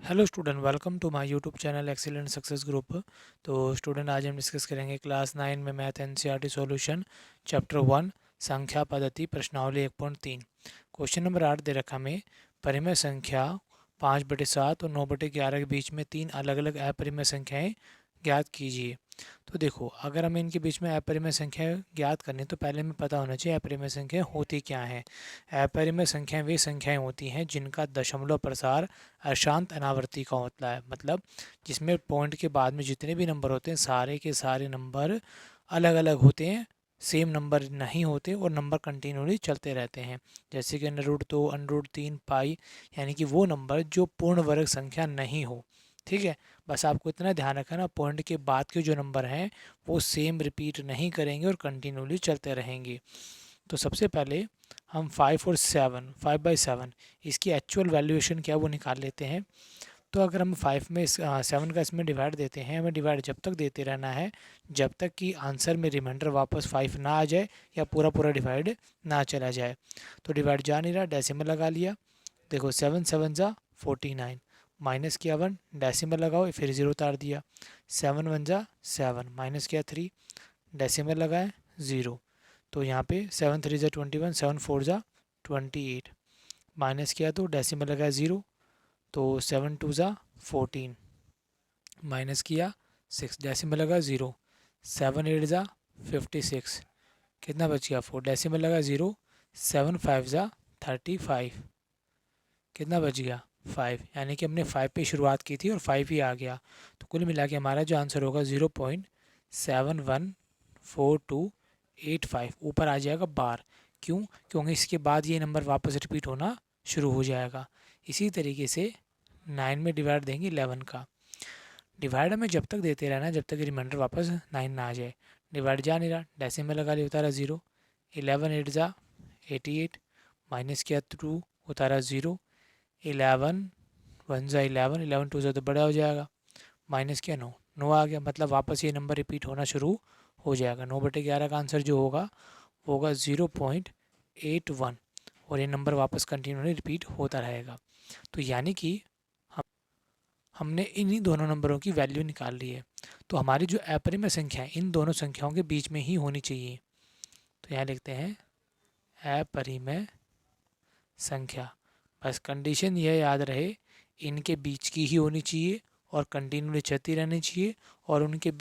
Hello student, welcome to my YouTube channel excellent success group. तो student, आज हम discuss करेंगे क्लास 9 में मैथ एनसीईआरटी सॉल्यूशन चैप्टर 1 संख्या पद्धति प्रश्नावली 1.3। क्वेश्चन नंबर 8 दे रखा हमें, परिमेय संख्या 5/7 और 9/11 के बीच में तीन अलग अलग अपरिमेय संख्याएं ज्ञात कीजिए। तो देखो, अगर हमें इनके बीच में अपरिमेय संख्या ज्ञात करनी है तो पहले हमें पता होना चाहिए अपरिमेय संख्या होती क्या है। अपरिमेय संख्याएं वे संख्याएं होती हैं जिनका दशमलव प्रसार अशांत अनावर्ती का होता है, मतलब जिसमें पॉइंट के बाद में जितने भी नंबर होते हैं सारे के सारे नंबर अलग अलग होते हैं, सेम नंबर नहीं होते और नंबर कंटिन्यूली चलते रहते हैं। जैसे कि √2, √3, पाई, यानी कि वो नंबर जो पूर्ण वर्ग संख्या नहीं हो। ठीक है, बस आपको इतना ध्यान रखना, पॉइंट के बाद के जो नंबर हैं वो सेम रिपीट नहीं करेंगे और कंटिन्यूली चलते रहेंगे। तो सबसे पहले हम 5/7 इसकी एक्चुअल वैल्यूएशन क्या वो निकाल लेते हैं। तो अगर हम 5 में 7 का इसमें डिवाइड देते हैं, हमें डिवाइड जब तक देते रहना है जब तक कि आंसर में रिमाइंडर वापस 5 ना आ जाए या पूरा पूरा डिवाइड ना चला जाए। तो डिवाइड जा नहीं रहा, डेसिमल लगा लिया। देखो 7 7 जा 49, माइनस किया 1, डेसिमल लगाओ, फिर 0 उतार दिया। 7 1 जा 7, माइनस किया 3, डेसिमल लगाए 0। तो यहाँ पे 7 3 जा 21, 7 4 जा 28, माइनस किया तो डेसिमल लगाया 0। तो 7 2 जा 14, माइनस किया 6, डेसिमल लगा 0। 7 8 जा 56, कितना बच गया 4, डेसिमल लगा 0। 7 5 जा 35, कितना बच गया 5, यानी कि हमने 5 पे शुरुआत की थी और 5 ही आ गया। तो कुल मिला के हमारा जो आंसर होगा 0.714285 ऊपर आ जाएगा बार। क्यों? क्योंकि इसके बाद ये नंबर वापस रिपीट होना शुरू हो जाएगा। इसी तरीके से 9 में डिवाइड देंगे 11 का। डिवाइड हमें जब तक देते रहना जब तक रिमाइंडर वापस 9 ना आ जाए। डिवाइड जा नहीं रहा, डेसिमल लगा लिया, उतारा 0। 11 8 जा 88, माइनस किया 2, उतारा 0। 11 1 जा 11, 11 2 जा तो बड़ा हो जाएगा, माइनस किया 9, 9 आ गया, मतलब वापस ये नंबर रिपीट होना शुरू हो जाएगा। 9/11 का आंसर जो होगा वो होगा 0.81 और ये नंबर वापस कंटिन्यूली रिपीट होता रहेगा। तो यानी कि हमने इन्हीं दोनों नंबरों की वैल्यू निकाल ली है। तो हमारी जो अपरिमेय संख्या है इन दोनों संख्याओं के बीच में ही होनी चाहिए। तो यहाँ लिखते हैं अपरिमेय संख्या। बस कंडीशन यह याद रहे, इनके बीच की ही होनी चाहिए और कंटिन्यूली चलती रहनी चाहिए और उनके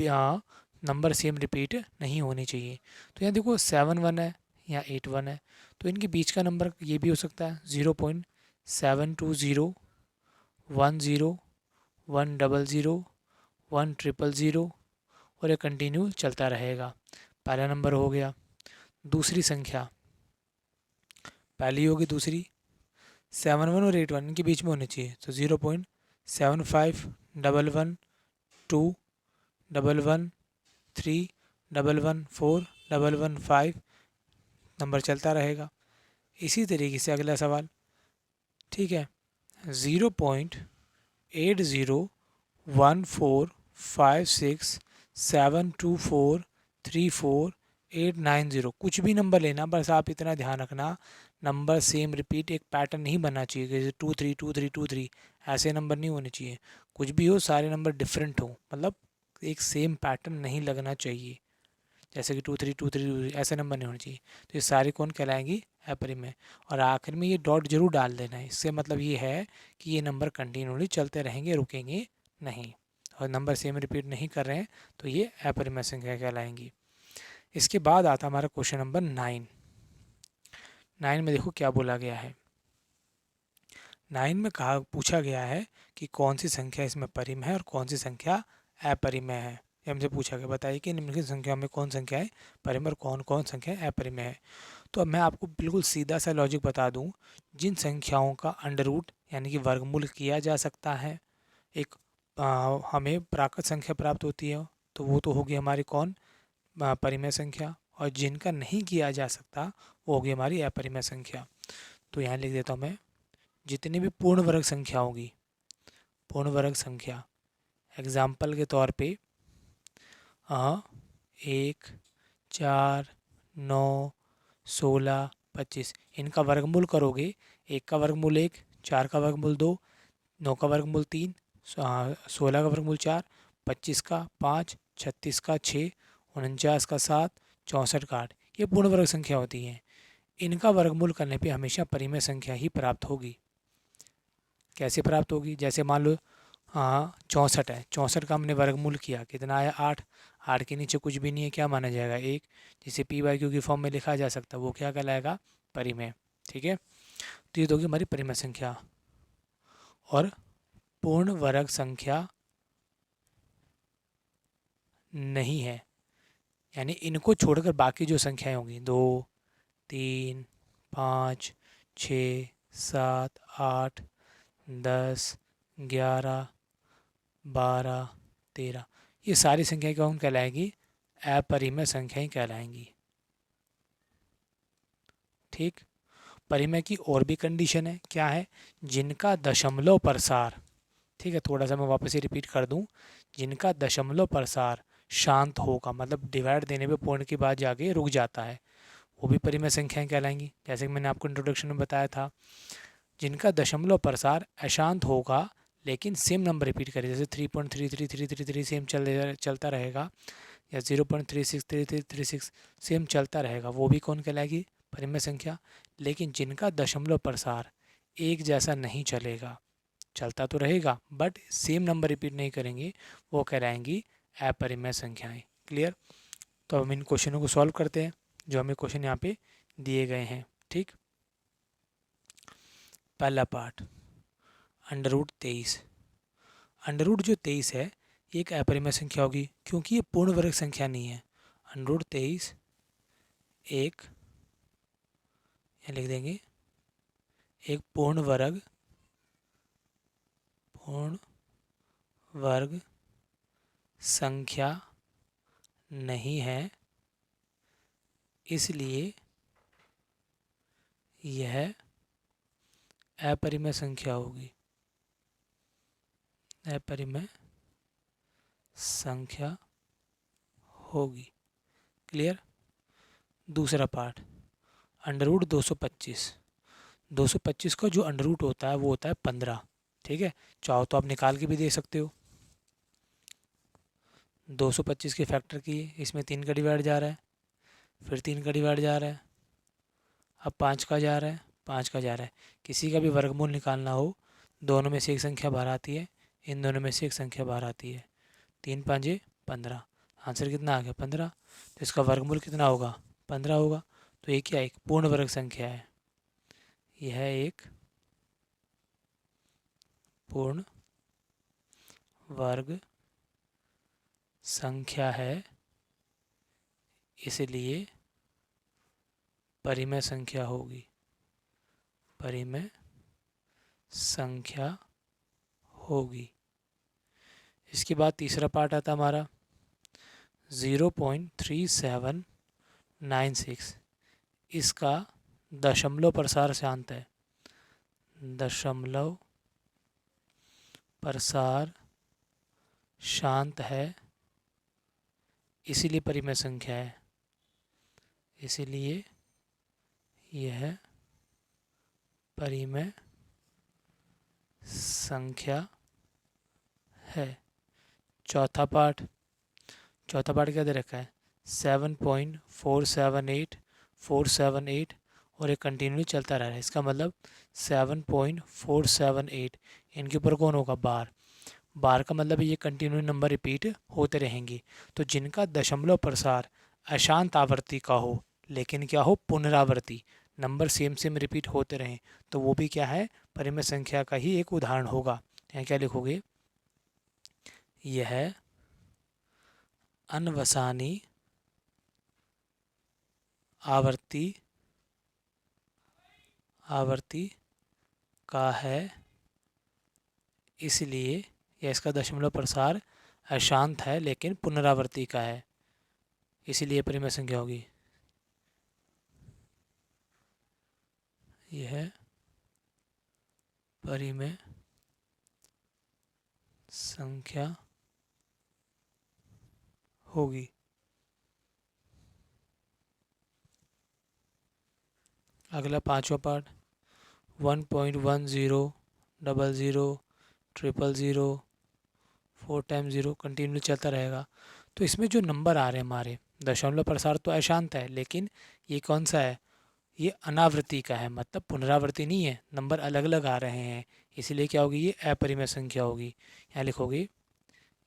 नंबर सेम रिपीट नहीं होनी चाहिए। तो यहाँ देखो 7 1 है या 8 1 है, तो इनके बीच का नंबर ये भी हो सकता है 0.720 1 0 1 0 1 0 और ये कंटिन्यू चलता रहेगा। पहला नंबर हो गया। दूसरी संख्या पहली होगी, दूसरी 7 1 और 8 1 इनके बीच में होनी चाहिए। तो 0.75 1 1 2 1 1 3 1 1 4 1 1 5 नंबर चलता रहेगा। इसी तरीके से अगला सवाल, ठीक है, 0.80145672434890, कुछ भी नंबर लेना, बस आप इतना ध्यान रखना नंबर सेम रिपीट, एक पैटर्न नहीं बनना चाहिए जैसे 2 3 2 3 2 3, ऐसे नंबर नहीं होने चाहिए। कुछ भी हो, सारे नंबर डिफरेंट हो, मतलब एक सेम पैटर्न नहीं लगना चाहिए, जैसे कि 2 3 2 3 ऐसे नंबर नहीं होने चाहिए। तो ये सारे कौन कहलाएंगी? अपरिमेय। और आखिर में ये डॉट जरूर डाल देना है, इससे मतलब ये है कि ये नंबर कंटिन्यूली चलते रहेंगे, रुकेंगे नहीं, और नंबर सेम रिपीट नहीं कर रहे हैं तो ये अपरिमेय संख्या कहलाएंगी। इसके बाद आता हमारा क्वेश्चन नंबर 9। 9 में देखो क्या बोला गया है। 9 में कहा पूछा गया है कि कौन सी संख्या इसमें परिमेय है और कौन सी संख्या अपरिमेय है। ये हमसे पूछा गया, बताइए कि निम्नलिखित संख्याओं में कौन संख्याएं परिमेय और कौन कौन संख्याएं अपरिमेय है। तो अब मैं आपको बिल्कुल सीधा सा लॉजिक बता दूं, जिन संख्याओं का अंडर रूट यानी कि वर्गमूल किया जा सकता है, एक हमें प्राकृत संख्या प्राप्त होती है, तो वो तो होगी हमारी कौन? परिमेय संख्या। और जिनका नहीं किया जा सकता वो होगी हमारी अपरिमेय संख्या। तो यहाँ लिख देता हूँ मैं, जितनी भी पूर्ण वर्ग संख्या होगी, पूर्ण वर्ग संख्या, एग्जाम्पल के तौर पे 1 4 9 16 25, इनका वर्गमूल करोगे, 1 का वर्गमूल 1, 4 का वर्गमूल 2, 9 का वर्गमूल 3, 16 का वर्गमूल 4, 25 का 5, 36 का 6, 49 का 7, 64 का 8। ये पूर्ण वर्ग संख्या होती हैं। इनका वर्गमूल करने पे हमेशा परिमेय संख्या ही प्राप्त होगी। कैसे प्राप्त होगी? जैसे मान लो 64 है, 64 का हमने वर्गमूल किया, कितना आया? 8। 8 के नीचे कुछ भी नहीं है, क्या माना जाएगा? 1। जिसे पी बाई क्यू की फॉर्म में लिखा जा सकता है, वो क्या कहलाएगा? परिमेय। ठीक है, तो ये तो होगी हमारी परिमेय संख्या। और पूर्ण वर्ग संख्या नहीं है, यानी इनको छोड़कर बाकी जो संख्याएं होंगी 2, 3, 5, 6, 7, 8, 10, 11, 12, 13, ये सारी संख्याएं कौन कहलाएंगी? अपरिमेय संख्याएं कहलाएंगी। ठीक। परिमेय की और भी कंडीशन है, क्या है? जिनका दशमलव प्रसार, ठीक है, थोड़ा सा मैं वापस से रिपीट कर दूं, जिनका दशमलव प्रसार शांत होगा, मतलब डिवाइड देने पे पॉइंट की बात जाके रुक जाता है, वो भी परिमेय संख्याएं कहलाएंगी। जैसे कि मैंने आपको इंट्रोडक्शन में बताया था, जिनका दशमलव प्रसार अशांत होगा लेकिन सेम नंबर रिपीट करे, जैसे 3.33333 सेम चलता रहेगा, या 0.363336 सेम चलता रहेगा, वो भी कौन कहलाएगी? परिमेय संख्या। लेकिन जिनका दशमलव प्रसार एक जैसा नहीं चलेगा, चलता तो रहेगा बट सेम नंबर रिपीट नहीं करेंगे, वो कहलाएंगी अपरिमेय संख्याएं। क्लियर? तो हम इन क्वेश्चनों को सॉल्व करते हैं जो हमें क्वेश्चन यहाँ पे दिए गए हैं। ठीक, पहला पार्ट, √23। अंडर जो 23 है ये एक अपरिमेय संख्या होगी क्योंकि ये पूर्ण वर्ग संख्या नहीं है। √23 एक, यहाँ लिख देंगे, एक पूर्ण वर्ग संख्या नहीं है, इसलिए यह अपरिमेय संख्या होगी। अपरिमेय संख्या होगी। क्लियर? दूसरा पार्ट, √225। 225 का जो अंडर रूट होता है वो होता है 15। ठीक है, चाहो तो आप निकाल के भी दे सकते हो। 225 के फैक्टर किए, इसमें 3 का डिवाइड जा रहा है, फिर 3 का डिवाइड जा रहा है, अब 5 का जा रहा है, 5 का जा रहा है। किसी का भी वर्गमूल निकालना हो, दोनों में से एक संख्या बाहर आती है, इन दोनों में से एक संख्या बाहर आती है। 3 5 15, आंसर कितना आ गया? 15। तो इसका वर्गमूल कितना होगा? 15 होगा। तो ये क्या? एक पूर्ण वर्ग संख्या है। यह एक पूर्ण वर्ग संख्या है, इसलिए परिमेय संख्या होगी। परिमेय संख्या होगी। इसके बाद तीसरा पार्ट आता हमारा 0.3796। इसका दशमलव प्रसार शांत है। दशमलव प्रसार शांत है, इसीलिए परिमेय संख्या है। इसलिए यह परिमेय संख्या है। चौथा पार्ट क्या दे रखा है? 7.478478 और एक कंटिन्यू चलता रह रहा है। इसका मतलब 7.478, इनके ऊपर कौन होगा? बार। बार का मतलब ये कंटिन्यू नंबर रिपीट होते रहेंगे। तो जिनका दशमलव प्रसार अशांत आवृत्ति का हो लेकिन क्या हो? पुनरावृत्ति, नंबर सेम सेम रिपीट होते रहें, तो वो भी क्या है? परिमेय संख्या का ही एक उदाहरण होगा। यहाँ क्या लिखोगे? यह अनवसानी आवर्ती का है, इसलिए यह, इसका दशमलव प्रसार अशांत है लेकिन पुनरावृत्ति का है, इसलिए परिमेय संख्या होगी। यह परिमेय संख्या होगी। अगला पांचवा पार्ट 1.100000 000, 4 टाइम 0 कंटिन्यू चलता रहेगा। तो इसमें जो नंबर आ रहे हैं हमारे, दशमलव प्रसार तो अशांत है, लेकिन ये कौन सा है, ये अनावृत्ति का है, मतलब पुनरावृत्ति नहीं है, नंबर अलग अलग आ रहे हैं, इसलिए क्या होगी, ये अपरिमेय संख्या होगी। यहाँ लिखोगे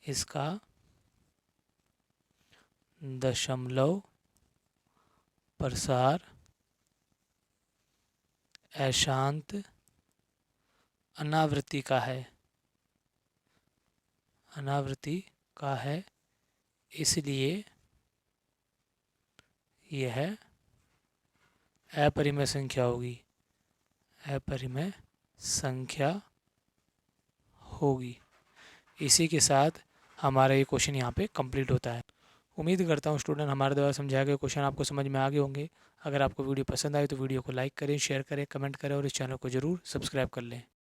इसका दशमलव प्रसार अशांत अनावृत्ति का है, अनावृत्ति का है, इसलिए यह अपरिमेय संख्या होगी, अपरिमेय संख्या होगी। इसी के साथ हमारा ये क्वेश्चन यहाँ पे कंप्लीट होता है। उम्मीद करता हूँ स्टूडेंट हमारे द्वारा समझाए गए क्वेश्चन आपको समझ में आ गए होंगे। अगर आपको वीडियो पसंद आए तो वीडियो को लाइक करें, शेयर करें, कमेंट करें और इस चैनल को ज़रूर सब्सक्राइब कर लें।